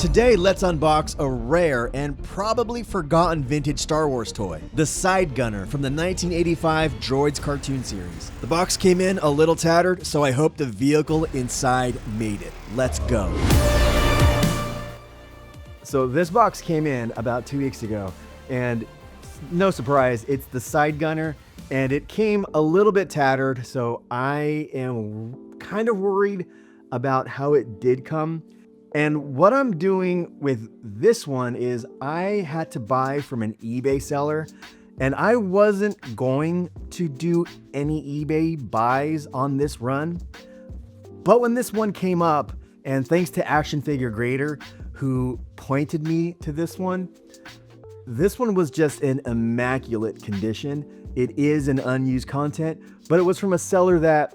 Today, let's unbox a rare and probably forgotten vintage Star Wars toy, the Side Gunner from the 1985 Droids cartoon series. The box came in a little tattered, so I hope the vehicle inside made it. Let's go. So this box came in about 2 weeks ago, and no surprise, it's the Side Gunner, and it came a little bit tattered, so I am kind of worried about how it did come. And what I'm doing with this one is I had to buy from an eBay seller, and I wasn't going to do any eBay buys on this run. But when this one came up, and thanks to Action Figure Grader, who pointed me to this one was just in immaculate condition. It is an unused content, but it was from a seller that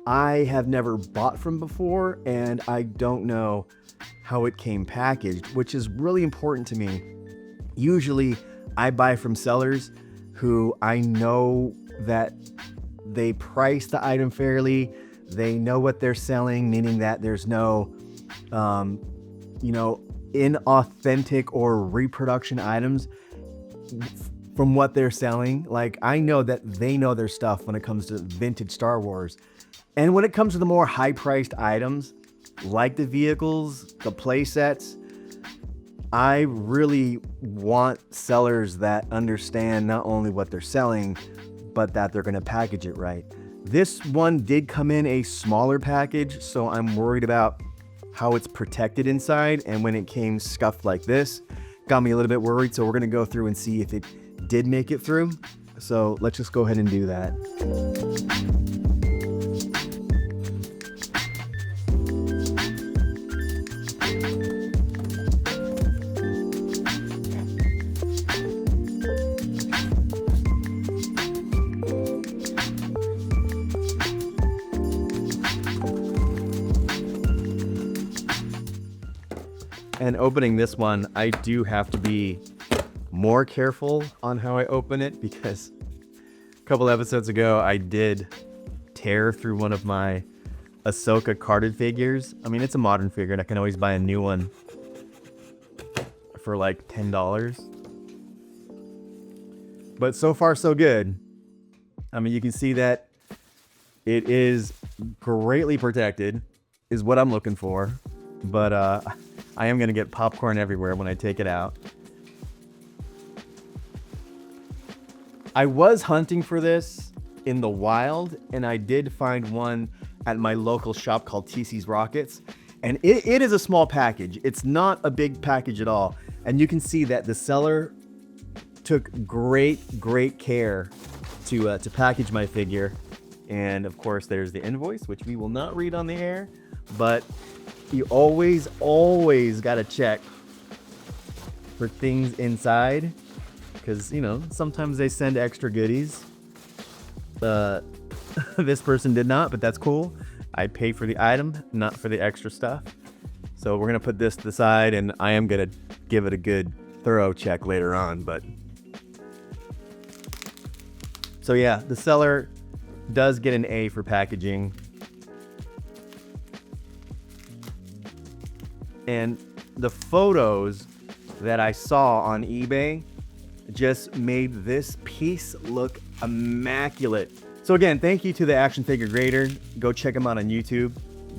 I have never bought from before, and I don't know how it came packaged, which is really important to me. Usually I buy from sellers who I know that they price the item fairly, they know what they're selling, meaning that there's no inauthentic or reproduction items from what they're selling. Like, I know that they know their stuff when it comes to vintage Star Wars. And when it comes to the more high-priced items, like the vehicles, the play sets, I really want sellers that understand not only what they're selling, but that they're going to package it right. This one did come in a smaller package, so I'm worried about how it's protected inside. And when it came scuffed like this, got me a little bit worried. So we're going to go through and see if it did make it through. So let's just go ahead and do that. And opening this one, I do have to be more careful on how I open it, because a couple episodes ago, I did tear through one of my Ahsoka carded figures. I mean, it's a modern figure, and I can always buy a new one for like $10. But so far, so good. I mean, you can see that it is greatly protected, is what I'm looking for. But I am going to get popcorn everywhere when I take it out. I was hunting for this in the wild, and I did find one at my local shop called TC's Rockets. And it is a small package. It's not a big package at all. And you can see that the seller took great care to package my figure. And of course, there's the invoice, which we will not read on the air, but you always got to check for things inside, because, you know, sometimes they send extra goodies. This person did not, but that's cool. I paid for the item, not for the extra stuff. So we're going to put this to the side, and I am going to give it a good thorough check later on. But so yeah, the seller does get an A for packaging. And the photos that I saw on eBay just made this piece look immaculate. So again, thank you to the Action Figure Grader. Go check him out on YouTube.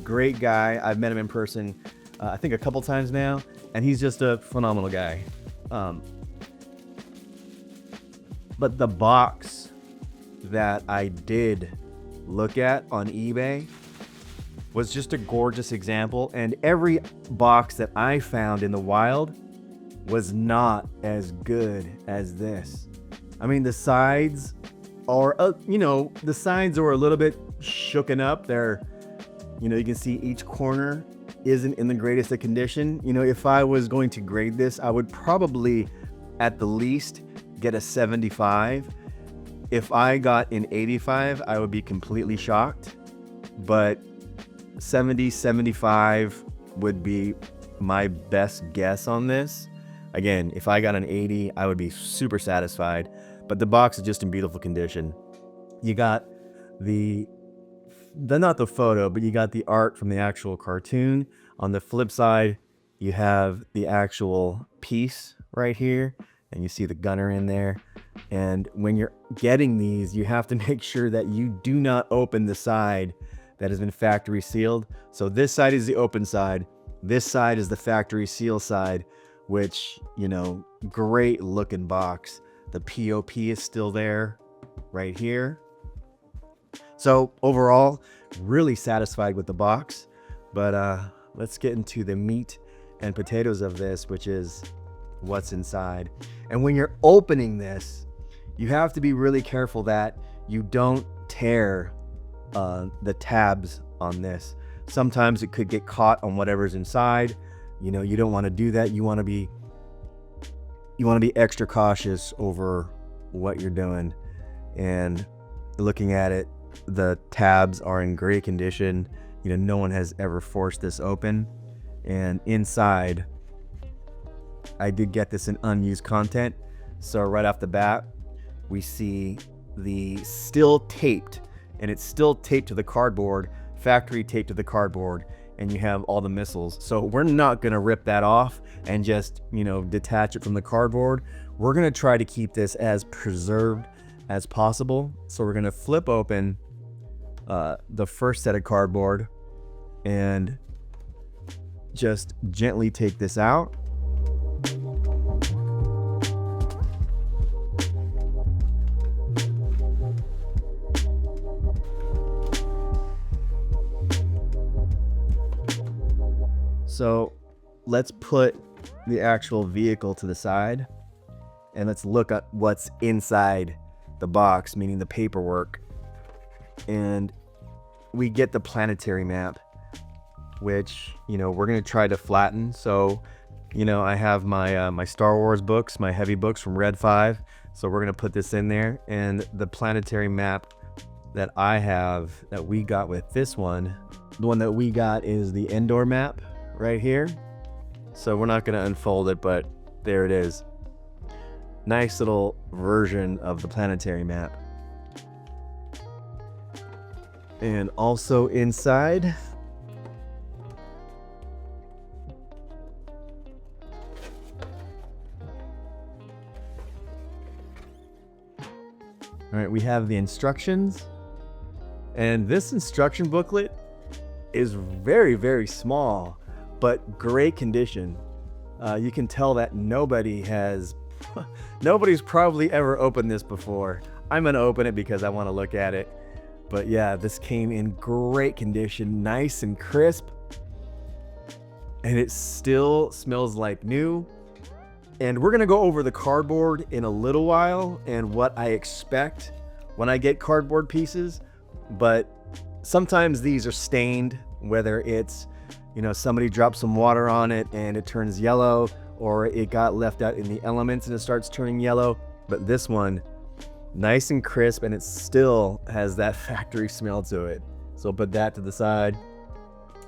Great guy. I've met him in person, I think a couple times now, and he's just a phenomenal guy. But the box that I did look at on eBay was just a gorgeous example, and every box that I found in the wild was not as good as this. I mean, the sides are, the sides are a little bit shooken up. They're, you can see each corner isn't in the greatest of condition. If I was going to grade this, I would probably, at the least, get a 75. If I got an 85, I would be completely shocked, but 70, 75 would be my best guess on this. Again, if I got an 80, I would be super satisfied, but the box is just in beautiful condition. You got not the photo, but you got the art from the actual cartoon. On the flip side, you have the actual piece right here, and you see the gunner in there. And when you're getting these, you have to make sure that you do not open the side that has been factory sealed. So this side is the open side. This side is the factory seal side, which, you know, great looking box. The POP is still there right here. So overall, really satisfied with the box. But let's get into the meat and potatoes of this, which is what's inside. And when you're opening this, you have to be really careful that you don't tear the tabs on this. Sometimes it could get caught on whatever's inside. You know, you don't want to do that. You want to be extra cautious over what you're doing. And looking at it, the tabs are in great condition. You know, no one has ever forced this open. And inside, I did get this in unused content. So right off the bat, we see the still taped, and it's still taped to the cardboard, factory taped to the cardboard, and you have all the missiles. So we're not gonna rip that off and just, you know, detach it from the cardboard. We're gonna try to keep this as preserved as possible. So we're gonna flip open the first set of cardboard and just gently take this out. So let's put the actual vehicle to the side and let's look at what's inside the box, meaning the paperwork. And we get the planetary map, which, you know, we're going to try to flatten. So, you know, I have my my Star Wars books, my heavy books from Red 5. So we're going to put this in there. And the planetary map that I have, that we got with this one, the one that we got is the Endor map right here. So we're not going to unfold it, but there it is. Nice little version of the planetary map. And also inside, all right, we have the instructions. And this instruction booklet is very, very small, but great condition. You can tell that nobody's probably ever opened this before. I'm gonna open it because I want to look at it. But yeah, this came in great condition, nice and crisp. And it still smells like new. And we're gonna go over the cardboard in a little while and what I expect when I get cardboard pieces. But sometimes these are stained, whether it's, you know, somebody dropped some water on it and it turns yellow, or it got left out in the elements and it starts turning yellow. But this one, nice and crisp, and it still has that factory smell to it. So put that to the side.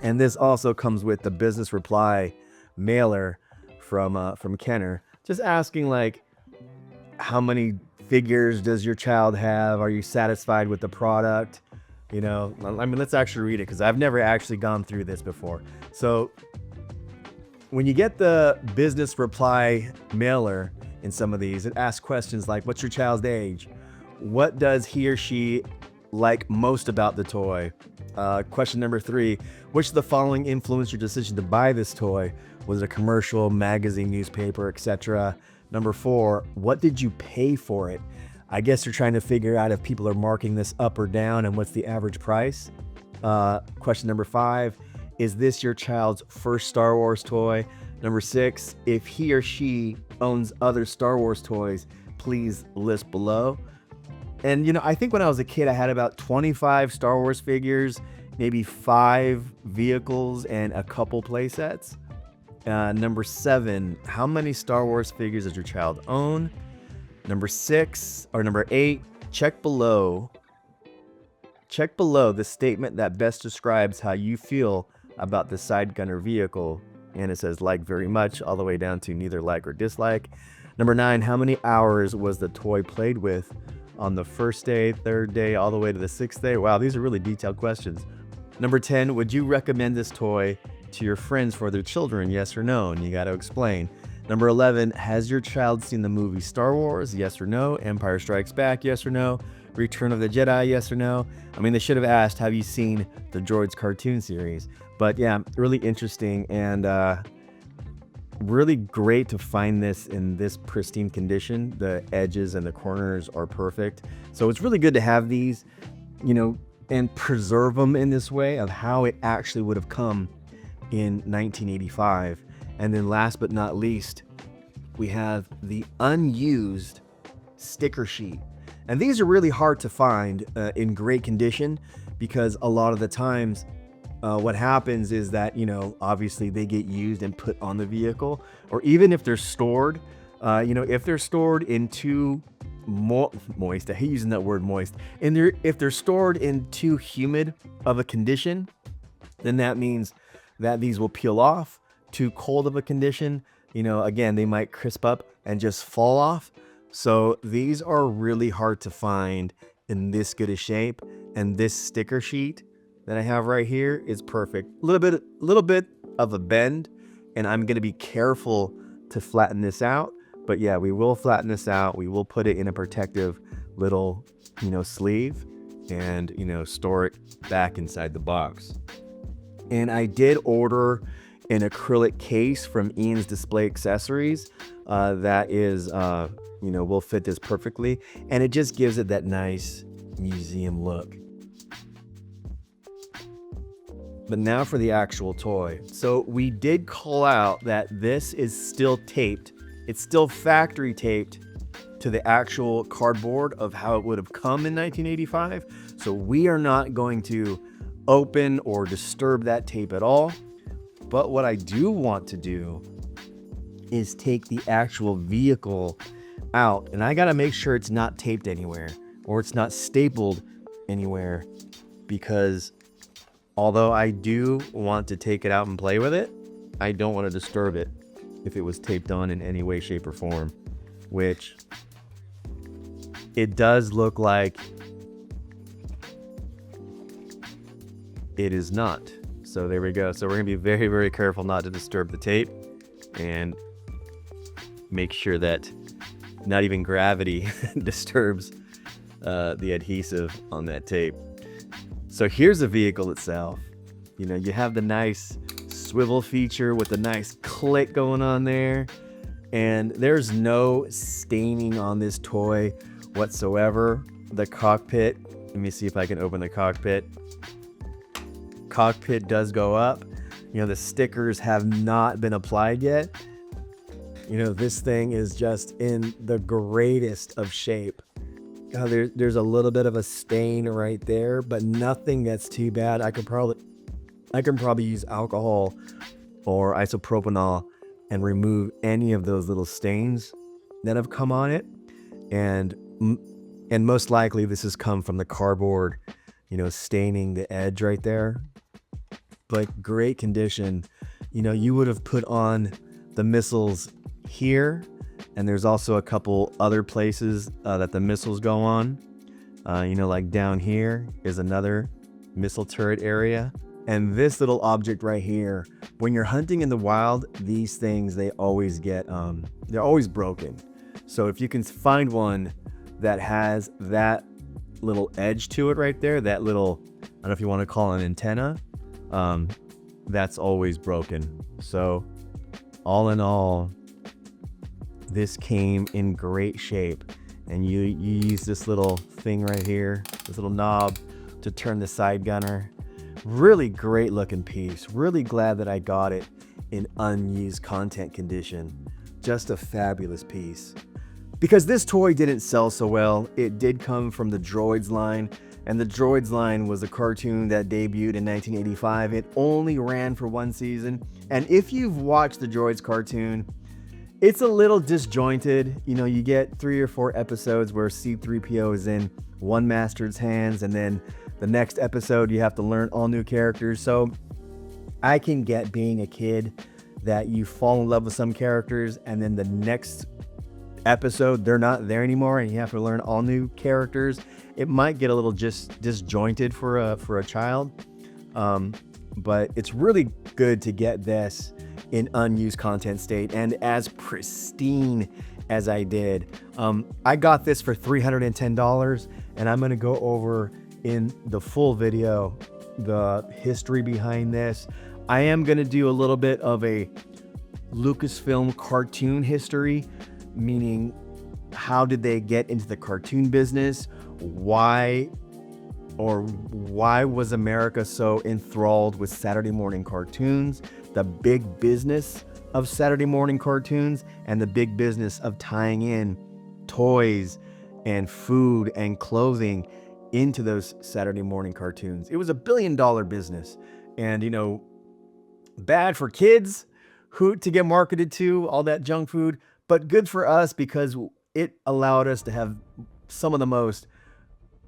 And this also comes with the business reply mailer from Kenner, just asking like, how many figures does your child have? Are you satisfied with the product? You know, I mean, let's actually read it because I've never actually gone through this before. So when you get the business reply mailer in some of these, it asks questions like, what's your child's age? What does he or she like most about the toy? Question number 3, which of the following influenced your decision to buy this toy? Was it a commercial, magazine, newspaper, etc.? Number 4, what did you pay for it? I guess you're trying to figure out if people are marking this up or down and what's the average price. Question number 5, is this your child's first Star Wars toy? Number 6, if he or she owns other Star Wars toys, please list below. And, you know, I think when I was a kid, I had about 25 Star Wars figures, maybe 5 vehicles, and a couple play sets. Number 7, how many Star Wars figures does your child own? Number 8, check below the statement that best describes how you feel about the side gunner vehicle. And it says like very much all the way down to neither like or dislike. Number 9, how many hours was the toy played with on the first day, third day, all the way to the 6th day? Wow, these are really detailed questions. Number 10, would you recommend this toy to your friends for their children? Yes or no? And you got to explain. Number 11, has your child seen the movie Star Wars? Yes or no? Empire Strikes Back? Yes or no? Return of the Jedi? Yes or no? I mean, they should have asked, have you seen the Droids cartoon series? But yeah, really interesting and really great to find this in this pristine condition. The edges and the corners are perfect. So it's really good to have these, you know, and preserve them in this way of how it actually would have come in 1985. And then last but not least, we have the unused sticker sheet. And these are really hard to find in great condition, because a lot of the times what happens is that, you know, obviously they get used and put on the vehicle, or even if they're stored, you know, if they're stored in too moist, I hate using that word moist, and if they're stored in too humid of a condition, then that means that these will peel off. Too cold of a condition, you know, again, they might crisp up and just fall off. So these are really hard to find in this good a shape, and this sticker sheet that I have right here is perfect. A little bit of a bend, and I'm going to be careful to flatten this out. But yeah, we will flatten this out. We will put it in a protective little, you know, sleeve, and, you know, store it back inside the box. And I did order an acrylic case from Ian's Display Accessories that is, you know, will fit this perfectly, and it just gives it that nice museum look. But now for the actual toy. So we did call out that this is still taped. It's still factory taped to the actual cardboard of how it would have come in 1985. So we are not going to open or disturb that tape at all. But what I do want to do is take the actual vehicle out, and I got to make sure it's not taped anywhere or it's not stapled anywhere, because although I do want to take it out and play with it, I don't want to disturb it if it was taped on in any way, shape, or form, which it does look like it is not. So there we go. So we're going to be very, very careful not to disturb the tape and make sure that not even gravity disturbs the adhesive on that tape. So here's the vehicle itself. You know, you have the nice swivel feature with the nice click going on there. And there's no staining on this toy whatsoever. The cockpit, let me see if I can open the cockpit. Cockpit does go up. You know, the stickers have not been applied yet. You know, this thing is just in the greatest of shape. God, there's a little bit of a stain right there, but nothing that's too bad. I can probably use alcohol or isopropanol and remove any of those little stains that have come on it. And most likely this has come from the cardboard, you know, staining the edge right there. But great condition. You know, you would have put on the missiles here, and there's also a couple other places that the missiles go on. You know, like down here is another missile turret area. And this little object right here, when you're hunting in the wild, these things, they always get, they're always broken. So if you can find one that has that little edge to it right there, that little, I don't know if you want to call it an antenna, that's always broken. So all in all, this came in great shape, and you use this little thing right here, this little knob, to turn the side gunner. Really great looking piece. Really glad that I got it in unused content condition. Just a fabulous piece. Because this toy didn't sell so well, it did come from the Droids line, and the Droids line was a cartoon that debuted in 1985. It only ran for one season, and if you've watched the Droids cartoon, it's a little disjointed. You know, you get 3 or 4 episodes where C-3PO is in one master's hands, and then the next episode you have to learn all new characters. So I can get being a kid that you fall in love with some characters, and then the next episode they're not there anymore and you have to learn all new characters. It might get a little just disjointed for a child, but it's really good to get this in unused content state and as pristine as I did. I got this for $310, and I'm gonna go over in the full video the history behind this. I am gonna do a little bit of a Lucasfilm cartoon history, meaning how did they get into the cartoon business? Why was America so enthralled with Saturday morning cartoons? The big business of Saturday morning cartoons and the big business of tying in toys and food and clothing into those Saturday morning cartoons. It was $1 billion business, and you know, bad for kids who to get marketed to all that junk food, but good for us because it allowed us to have some of the most,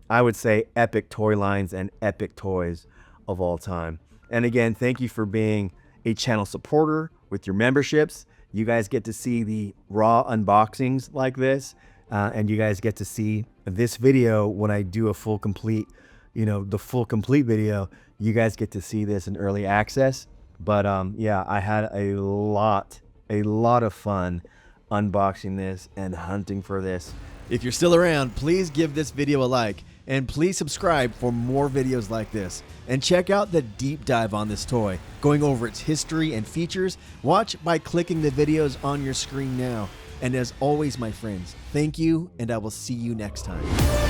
I would say, epic toy lines and epic toys of all time. And again, thank you for being a channel supporter with your memberships. You guys get to see the raw unboxings like this, and you guys get to see this video when I do a full complete, the full complete video. You guys get to see this in early access. But yeah, I had a lot of fun unboxing this and hunting for this. If you're still around, please give this video a like, and please subscribe for more videos like this. And check out the deep dive on this toy, going over its history and features. Watch by clicking the videos on your screen now. And as always, my friends, thank you, and I will see you next time.